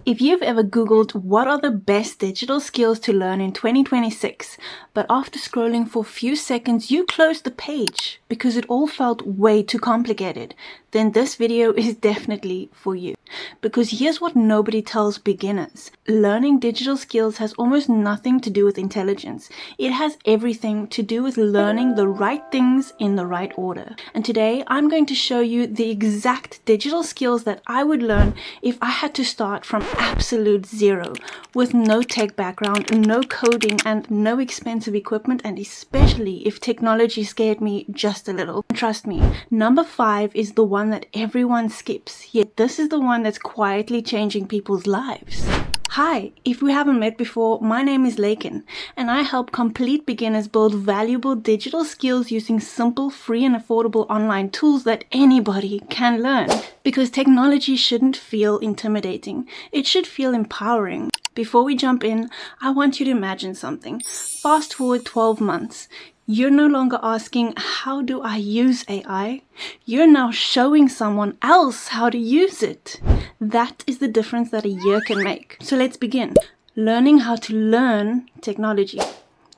If you've ever Googled what are the best digital skills to learn in 2026, but after scrolling for a few seconds you closed the page because it all felt way too complicated, then this video is definitely for you. Because here's what nobody tells beginners. Learning digital skills has almost nothing to do with intelligence. It has everything to do with learning the right things in the right order. And today I'm going to show you the exact digital skills that I would learn if I had to start from absolute zero, with no tech background, no coding, and no expensive equipment, and especially if technology scared me just a little. Trust me, number 5 is the one that everyone skips, yet this is the one that's quietly changing people's lives. Hi, if we haven't met before, my name is Laiken, and I help complete beginners build valuable digital skills using simple, free and affordable online tools that anybody can learn. Because technology shouldn't feel intimidating, it should feel empowering. Before we jump in, I want you to imagine something. Fast forward 12 months. You're no longer asking, how do I use AI? You're now showing someone else how to use it. That is the difference that a year can make. So let's begin. Learning how to learn technology.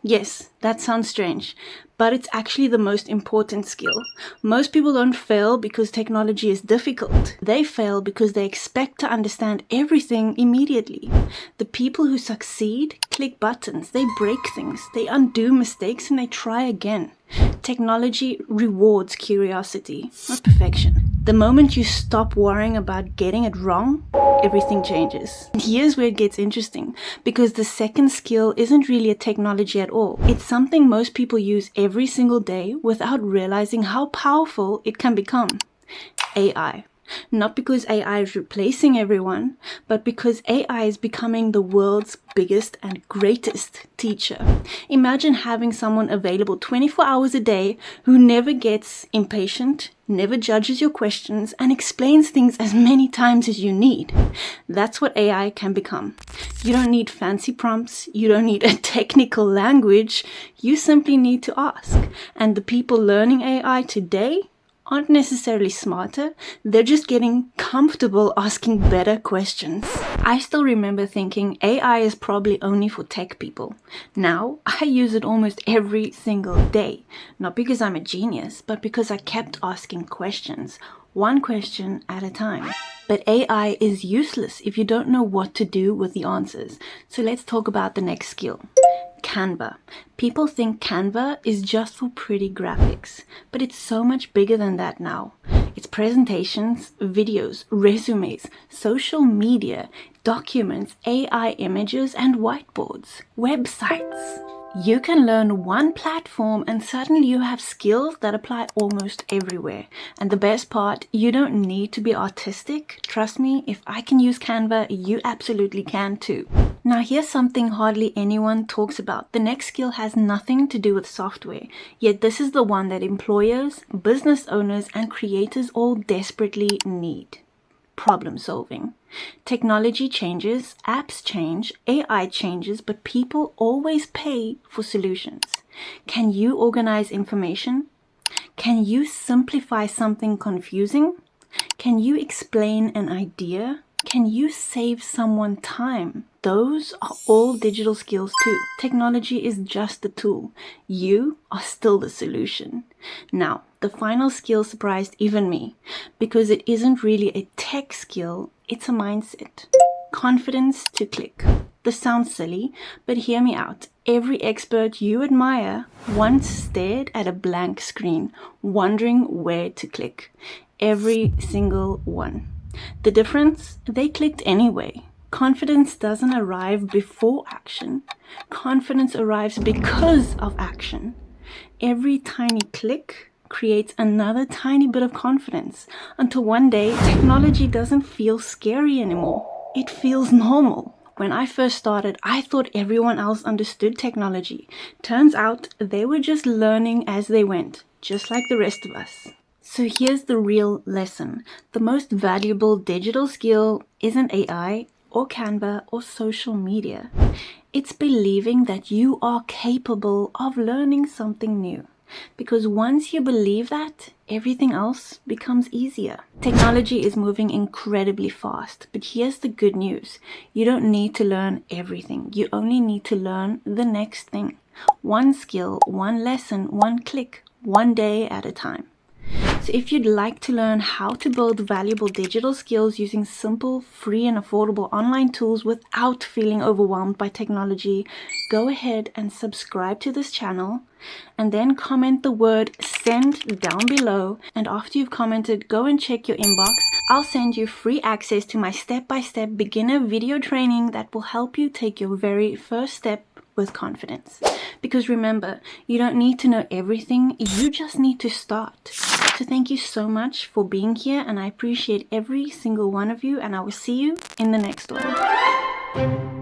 Yes, that sounds strange, but it's actually the most important skill. Most people don't fail because technology is difficult. They fail because they expect to understand everything immediately. The people who succeed click buttons, they break things, they undo mistakes, and they try again. Technology rewards curiosity, not perfection. The moment you stop worrying about getting it wrong, everything changes. And here's where it gets interesting, because the second skill isn't really a technology at all. It's something most people use every single day without realizing how powerful it can become. AI. Not because AI is replacing everyone, but because AI is becoming the world's biggest and greatest teacher. Imagine having someone available 24 hours a day who never gets impatient, never judges your questions, and explains things as many times as you need. That's what AI can become. You don't need fancy prompts, you don't need a technical language, you simply need to ask. And the people learning AI today aren't necessarily smarter, they're just getting comfortable asking better questions. I still remember thinking AI is probably only for tech people. Now, I use it almost every single day. Not because I'm a genius, but because I kept asking questions, one question at a time. But AI is useless if you don't know what to do with the answers. So let's talk about the next skill. Canva. People think Canva is just for pretty graphics, but it's so much bigger than that now. It's presentations, videos, resumes, social media, documents, AI images, and whiteboards, websites. You can learn one platform and suddenly you have skills that apply almost everywhere. And the best part, you don't need to be artistic. Trust me, if I can use Canva, you absolutely can too. Now here's something hardly anyone talks about. The next skill has nothing to do with software, yet this is the one that employers, business owners, and creators all desperately need. Problem solving. Technology changes, apps change, AI changes, but people always pay for solutions. Can you organize information? Can you simplify something confusing? Can you explain an idea? Can you save someone time? Those are all digital skills too. Technology is just a tool. You are still the solution. Now, the final skill surprised even me, because it isn't really a tech skill, it's a mindset. Confidence to click. This sounds silly, but hear me out. Every expert you admire once stared at a blank screen, wondering where to click. Every single one. The difference? They clicked anyway. Confidence doesn't arrive before action. Confidence arrives because of action. Every tiny click creates another tiny bit of confidence until one day technology doesn't feel scary anymore. It feels normal. When I first started, I thought everyone else understood technology. Turns out they were just learning as they went, just like the rest of us. So here's the real lesson. The most valuable digital skill isn't AI or Canva or social media. It's believing that you are capable of learning something new. Because once you believe that, everything else becomes easier. Technology is moving incredibly fast, but here's the good news. You don't need to learn everything. You only need to learn the next thing. One skill, one lesson, one click, one day at a time. So if you'd like to learn how to build valuable digital skills using simple, free and affordable online tools without feeling overwhelmed by technology, go ahead and subscribe to this channel and then comment the word send down below. And after you've commented, go and check your inbox. I'll send you free access to my step-by-step beginner video training that will help you take your very first step with confidence. Because remember, you don't need to know everything, you just need to start. So thank you so much for being here, and I appreciate every single one of you, and I will see you in the next one.